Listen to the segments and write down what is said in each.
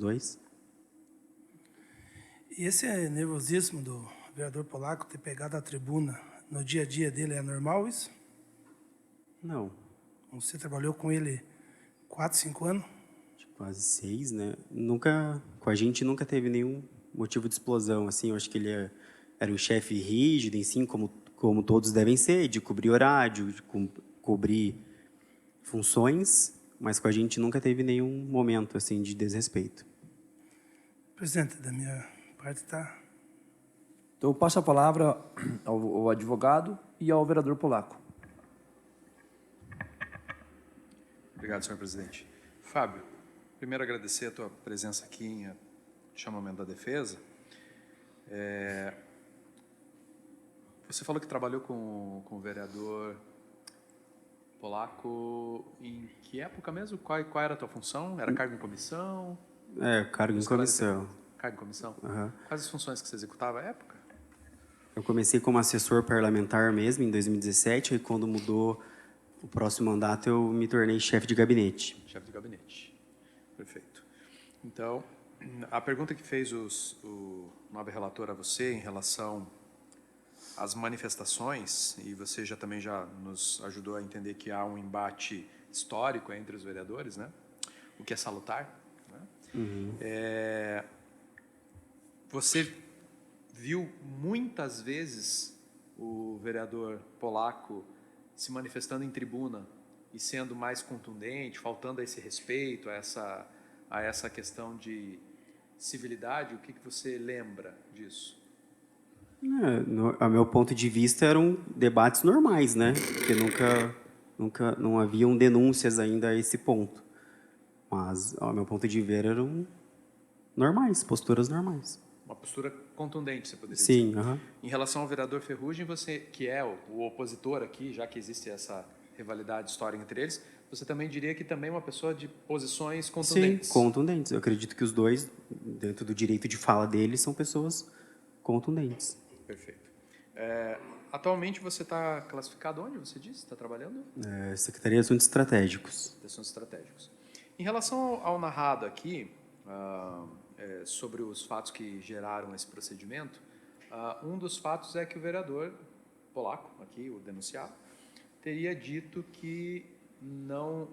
dois. E esse nervosismo do vereador Polaco ter pegado a tribuna no dia a dia dele, é normal isso? Não, Você trabalhou com ele 4, 5 anos? quase 6, né? Nunca, com a gente nunca teve nenhum motivo de explosão, assim. Eu acho que ele era um chefe rígido, assim, como todos devem ser, de cobrir horário, de cobrir funções, mas com a gente nunca teve nenhum momento, assim, de desrespeito. Presidente, da minha parte está... Então, eu passo a palavra ao advogado e ao vereador Polaco. Obrigado, senhor presidente. Fábio, primeiro agradecer a tua presença aqui em chamamento da defesa. Você falou que trabalhou com o vereador Polaco em que época mesmo? Qual era a tua função? Era cargo em comissão? Cargo em comissão. Cargo em comissão? Uhum. Quais as funções que você executava à época? Eu comecei como assessor parlamentar mesmo, em 2017, e quando mudou o próximo mandato, eu me tornei chefe de gabinete. Chefe de gabinete. Perfeito. Então, a pergunta que fez o nobre relator a você em relação às manifestações, e você também já nos ajudou a entender que há um embate histórico entre os vereadores, né? O que é salutar. Né? Uhum. Você viu muitas vezes o vereador Polaco se manifestando em tribuna e sendo mais contundente, faltando a esse respeito, a essa questão de civilidade. O que você lembra disso? A meu ponto de vista, eram debates normais, né? Porque nunca não haviam denúncias ainda a esse ponto. Mas, ao meu ponto de ver, eram normais, posturas normais. Uma postura contundente, você poderia Sim, dizer. uhum. Em relação ao vereador Ferrugem, você, que é o opositor aqui, já que existe essa rivalidade histórica entre eles, você também diria que também é uma pessoa de posições contundentes. Sim, contundentes. Eu acredito que os dois, dentro do direito de fala deles, são pessoas contundentes. Perfeito. Atualmente você está classificado onde, você disse? Está trabalhando? Secretaria de Assuntos Estratégicos. Assuntos estratégicos. Em relação ao narrado aqui, sobre os fatos que geraram esse procedimento, um dos fatos é que o vereador Polaco, aqui, o denunciado, teria dito que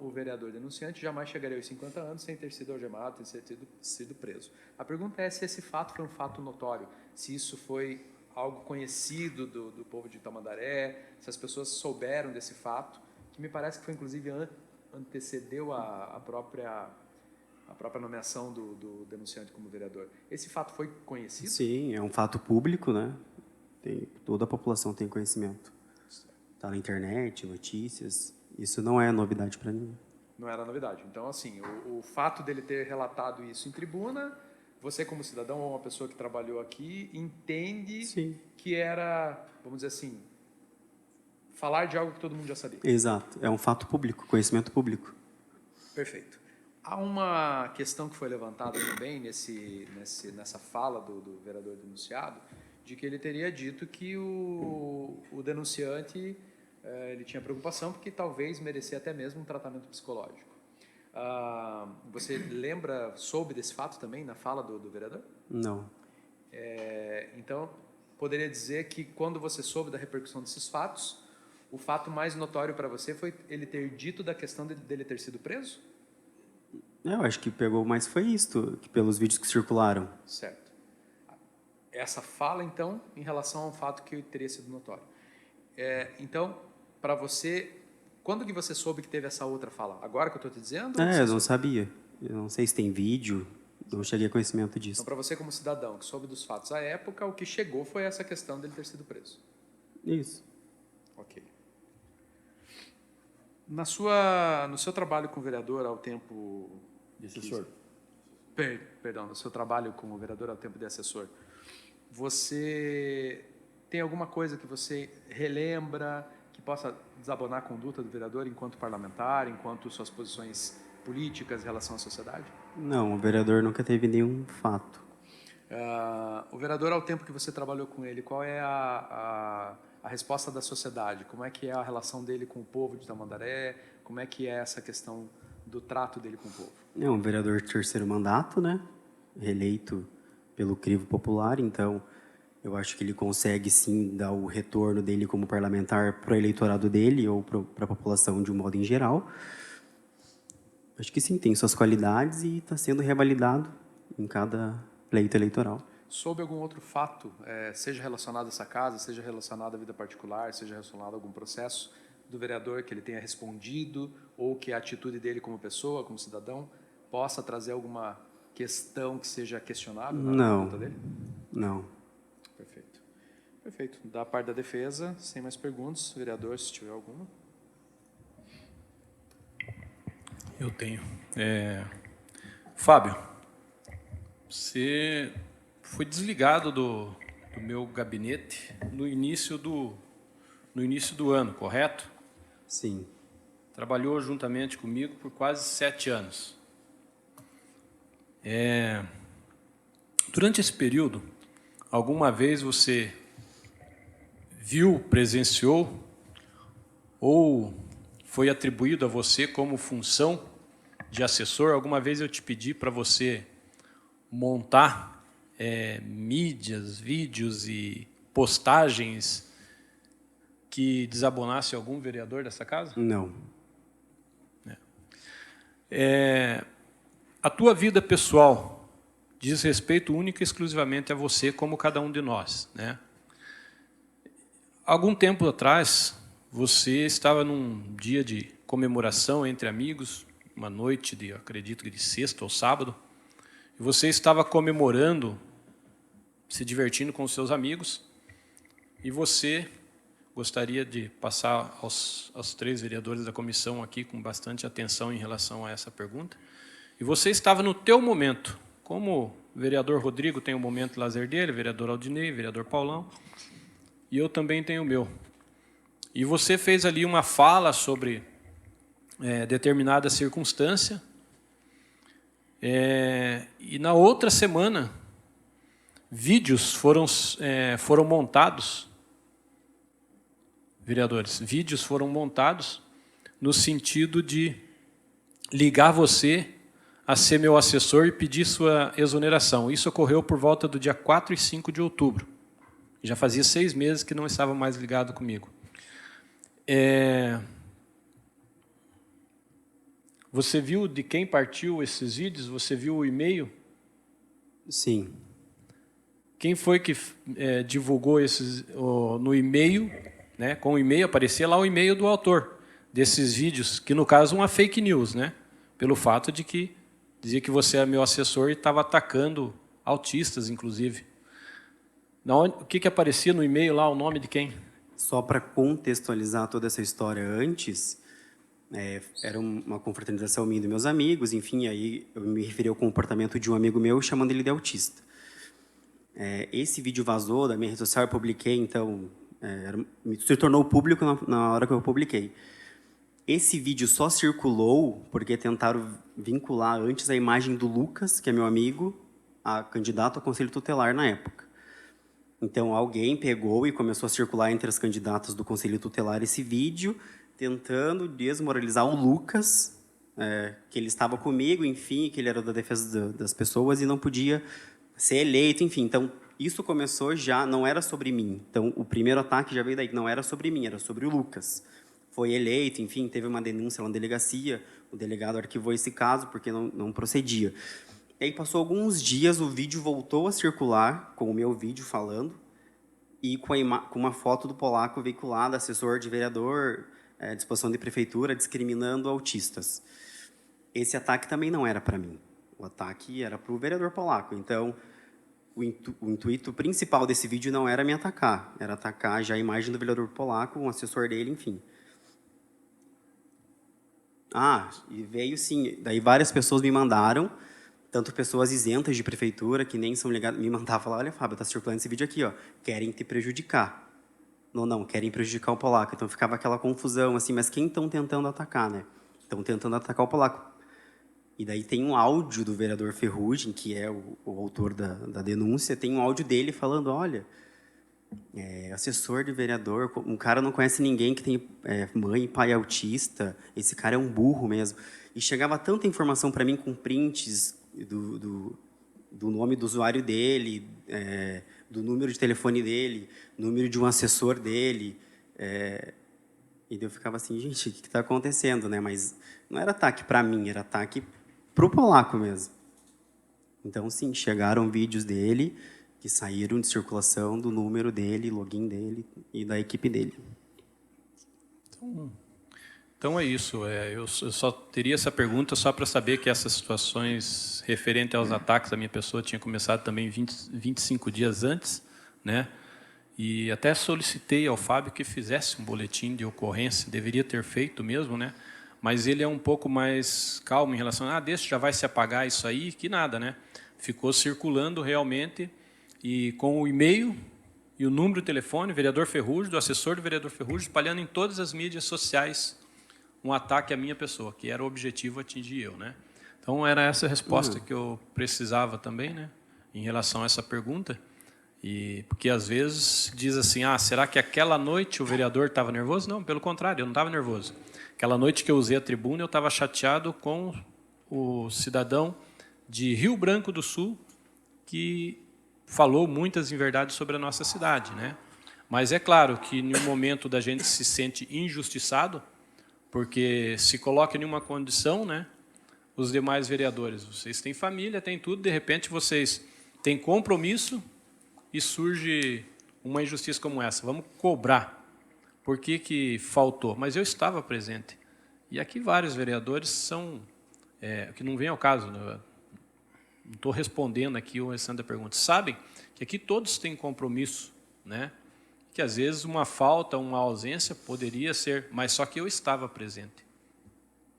o vereador denunciante jamais chegaria aos 50 anos sem ter sido algemado, sem ter sido preso. A pergunta é se esse fato foi um fato notório, se isso foi algo conhecido do povo de Tamandaré, se as pessoas souberam desse fato, que me parece que foi, inclusive, antecedeu a própria nomeação do denunciante como vereador. Esse fato foi conhecido? Sim, é um fato público, né? Toda a população tem conhecimento. Está na internet, notícias. Isso não é novidade para ninguém. Não era novidade. Então, assim, o fato dele ter relatado isso em tribuna, você como cidadão ou uma pessoa que trabalhou aqui, entende Sim. que era, vamos dizer assim, falar de algo que todo mundo já sabia. Exato. É um fato público, conhecimento público. Perfeito. Há uma questão que foi levantada também nessa fala do vereador denunciado, de que ele teria dito que o denunciante ele tinha preocupação porque talvez merecia até mesmo um tratamento psicológico. Você soube desse fato também na fala do vereador? Não. Então, poderia dizer que quando você soube da repercussão desses fatos, o fato mais notório para você foi ele ter dito da questão dele ter sido preso? Eu acho que pegou mais foi isto, que pelos vídeos que circularam. Certo. Essa fala, então, em relação ao fato que teria sido notório. Então, para você, quando que você soube que teve essa outra fala? Agora que eu estou te dizendo? Eu não sabia. Eu não sei se tem vídeo, não cheguei a conhecimento disso. Então, para você como cidadão que soube dos fatos à época, o que chegou foi essa questão dele ter sido preso. Isso. Ok. No seu trabalho com o vereador ao tempo... De assessor. Perdão, no seu trabalho como vereador ao tempo de assessor, você tem alguma coisa que você relembra que possa desabonar a conduta do vereador enquanto parlamentar, enquanto suas posições políticas em relação à sociedade? Não, o vereador nunca teve nenhum fato. O vereador, ao tempo que você trabalhou com ele, qual é a resposta da sociedade? Como é que é a relação dele com o povo de Tamandaré? Como é que é essa questão do trato dele com o povo? É um vereador de terceiro mandato, né? reeleito pelo crivo popular, então eu acho que ele consegue sim dar o retorno dele como parlamentar para o eleitorado dele ou para a população de um modo em geral. Acho que sim, tem suas qualidades e está sendo revalidado em cada pleito eleitoral. Soube algum outro fato, seja relacionado a essa casa, seja relacionado à vida particular, seja relacionado a algum processo do vereador que ele tenha respondido ou que a atitude dele como pessoa, como cidadão, possa trazer alguma questão que seja questionável na conduta dele? Não. Perfeito. Perfeito. Da parte da defesa, sem mais perguntas, vereador, se tiver alguma. Eu tenho. Fábio, você foi desligado do meu gabinete no início do ano, correto? Sim. Trabalhou juntamente comigo por quase 7 anos. Durante esse período, alguma vez você viu, presenciou ou foi atribuído a você como função de assessor? Alguma vez eu te pedi para você montar mídias, vídeos e postagens que desabonasse algum vereador dessa casa? Não. A tua vida pessoal diz respeito única e exclusivamente a você, como cada um de nós, né? Algum tempo atrás, você estava num dia de comemoração entre amigos, uma noite de, acredito que de sexta ou sábado, e você estava comemorando, se divertindo com os seus amigos, e você gostaria de passar aos 3 vereadores da comissão aqui com bastante atenção em relação a essa pergunta. E você estava no teu momento, como o vereador Rodrigo tem o momento de lazer dele, vereador Aldinei, vereador Paulão, e eu também tenho o meu. E você fez ali uma fala sobre determinada circunstância, e na outra semana, vídeos foram montados, vereadores, vídeos foram montados no sentido de ligar você a ser meu assessor e pedir sua exoneração. Isso ocorreu por volta do dia 4 e 5 de outubro. Já fazia 6 meses que não estava mais ligado comigo. Você viu de quem partiu esses vídeos? Você viu o e-mail? Sim. Quem foi que divulgou esses no e-mail, né? Com o e-mail, aparecia lá o e-mail do autor desses vídeos, que no caso uma fake news, né? Pelo fato de que dizia que você é meu assessor e estava atacando autistas, inclusive. O que aparecia no e-mail lá, o nome de quem? Só para contextualizar toda essa história antes, era uma confraternização minha e dos meus amigos, enfim, aí eu me referi ao comportamento de um amigo meu chamando ele de autista. Esse vídeo vazou da minha rede social, eu publiquei, então se tornou público na hora que eu publiquei. Esse vídeo só circulou porque tentaram vincular antes a imagem do Lucas, que é meu amigo, a candidato a conselho tutelar na época. Então, alguém pegou e começou a circular entre as candidatas do conselho tutelar esse vídeo, tentando desmoralizar o Lucas, que ele estava comigo, enfim, que ele era da defesa das pessoas e não podia ser eleito, enfim. Então, isso começou já, não era sobre mim. Então, o primeiro ataque já veio daí, não era sobre mim, era sobre o Lucas. Foi eleito, enfim, teve uma denúncia lá na delegacia, o delegado arquivou esse caso porque não procedia. E aí passou alguns dias, o vídeo voltou a circular, com o meu vídeo falando, e com uma foto do Polaco veiculada, assessor de vereador, disposição de prefeitura, discriminando autistas. Esse ataque também não era para mim. O ataque era para o vereador Polaco. Então, o intuito principal desse vídeo não era me atacar, era atacar já a imagem do vereador Polaco, um assessor dele, enfim. E veio sim, daí várias pessoas me mandaram, tanto pessoas isentas de prefeitura, que nem são ligadas, me mandavam falar, olha, Fábio, está circulando esse vídeo aqui, ó, querem te prejudicar. Não, querem prejudicar o Polaco. Então ficava aquela confusão, assim, mas quem estão tentando atacar, né? Estão tentando atacar o Polaco. E daí tem um áudio do vereador Ferrugem, que é o autor da denúncia, tem um áudio dele falando, olha, assessor de vereador, um cara não conhece ninguém que tem mãe e pai autista, esse cara é um burro mesmo. E chegava tanta informação para mim com prints do nome do usuário dele, do número de telefone dele, número de um assessor dele. E daí eu ficava assim, gente, o que está acontecendo, né? Mas não era ataque para mim, era ataque para o polaco mesmo. Então, sim, chegaram vídeos dele que saíram de circulação do número dele, login dele e da equipe dele. Então é isso. Eu só teria essa pergunta só para saber que essas situações referentes aos ataques à minha pessoa tinham começado também 25 dias antes, né? E até solicitei ao Fábio que fizesse um boletim de ocorrência, deveria ter feito mesmo, né? Mas ele é um pouco mais calmo em relação a, deixa, já vai se apagar isso aí, que nada, né? Ficou circulando realmente, e com o e-mail e o número de telefone, vereador Ferrugem, do assessor do vereador Ferrugem, espalhando em todas as mídias sociais um ataque à minha pessoa, que era o objetivo atingir eu, né? Então, era essa a resposta que eu precisava também, né? Em relação a essa pergunta. E porque às vezes diz assim, será que aquela noite o vereador estava nervoso? Não, pelo contrário, eu não estava nervoso. Aquela noite que eu usei a tribuna, eu estava chateado com o cidadão de Rio Branco do Sul, que falou muitas inverdades sobre a nossa cidade, né? Mas é claro que no momento da gente se sente injustiçado, porque se coloca em uma condição, né? Os demais vereadores, vocês têm família, têm tudo, de repente vocês têm compromisso e surge uma injustiça como essa. Vamos cobrar. Por que que faltou? Mas eu estava presente. E aqui vários vereadores são, que não vem ao caso, né? Não estou respondendo aqui o restante da pergunta. Sabem que aqui todos têm compromisso, né? Que às vezes uma falta, uma ausência poderia ser, mas só que eu estava presente.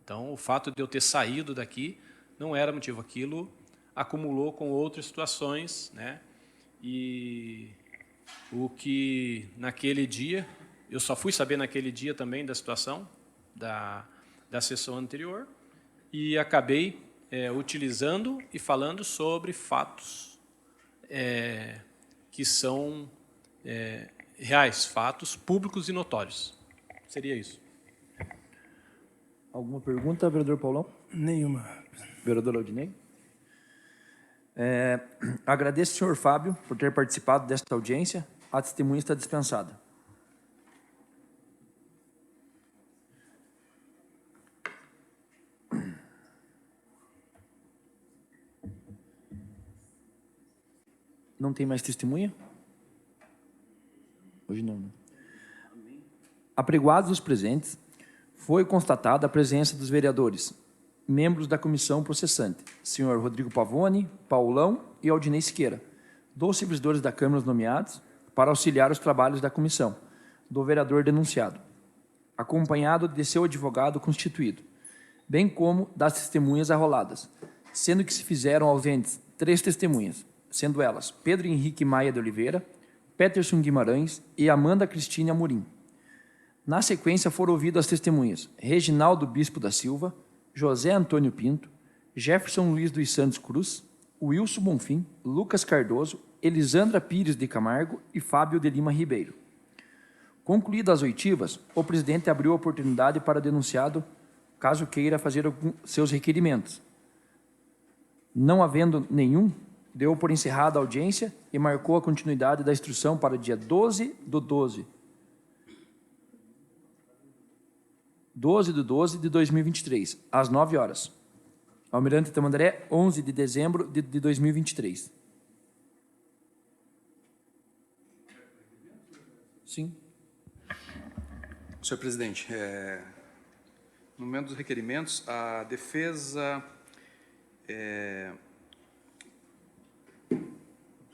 Então, o fato de eu ter saído daqui não era motivo. Aquilo acumulou com outras situações, né? E o que naquele dia, eu só fui saber naquele dia também da situação da sessão anterior e acabei utilizando e falando sobre fatos que são reais, fatos públicos e notórios. Seria isso. Alguma pergunta, vereador Paulão? Nenhuma. Vereador Aldinei? Agradeço ao senhor Fábio por ter participado desta audiência. A testemunha está dispensada. Não tem mais testemunha? Hoje não, né? Apregoados os presentes, foi constatada a presença dos vereadores, membros da comissão processante, senhor Rodrigo Pavone, Paulão e Aldinei Siqueira, dos servidores da Câmara nomeados para auxiliar os trabalhos da comissão, do vereador denunciado, acompanhado de seu advogado constituído, bem como das testemunhas arroladas, sendo que se fizeram ausentes 3 testemunhas, sendo elas Pedro Henrique Maia de Oliveira, Peterson Guimarães e Amanda Cristina Amorim. Na sequência foram ouvidas as testemunhas Reginaldo Bispo da Silva, José Antônio Pinto, Jefferson Luiz dos Santos Cruz, Wilson Bonfim, Lucas Cardoso, Elisandra Pires de Camargo e Fábio de Lima Ribeiro. Concluídas as oitivas, o presidente abriu a oportunidade para o denunciado, caso queira fazer seus requerimentos. Não havendo nenhum, deu por encerrada a audiência e marcou a continuidade da instrução para o dia 12/12 de 2023, às 9 horas. Almirante Tamandaré, 11 de dezembro de 2023. Sim. Senhor presidente, no momento dos requerimentos, a defesa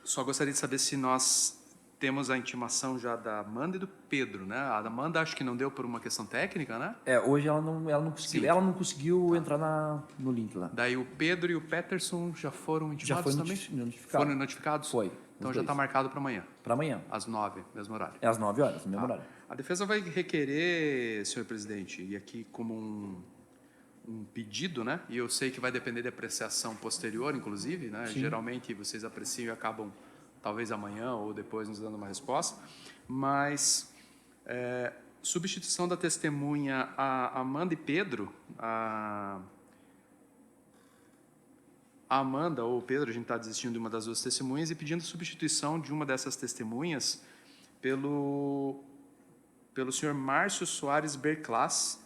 só gostaria de saber se nós temos a intimação já da Amanda e do Pedro, né? A Amanda acho que não deu por uma questão técnica, né? Hoje ela não conseguiu entrar no link lá. Daí o Pedro e o Peterson já foram intimados também? Notificado. Foram notificados? Foi. Então já está marcado para amanhã. Para amanhã. Às 9, mesmo horário. É às 9 horas, mesmo horário. A defesa vai requerer, senhor presidente, e aqui como um pedido, né? E eu sei que vai depender da apreciação posterior, inclusive, né? Sim. Geralmente vocês apreciam e acabam talvez amanhã ou depois nos dando uma resposta, mas substituição da testemunha a Amanda e Pedro, a Amanda ou o Pedro, a gente está desistindo de uma das duas testemunhas e pedindo substituição de uma dessas testemunhas pelo senhor Márcio Soares Berclas,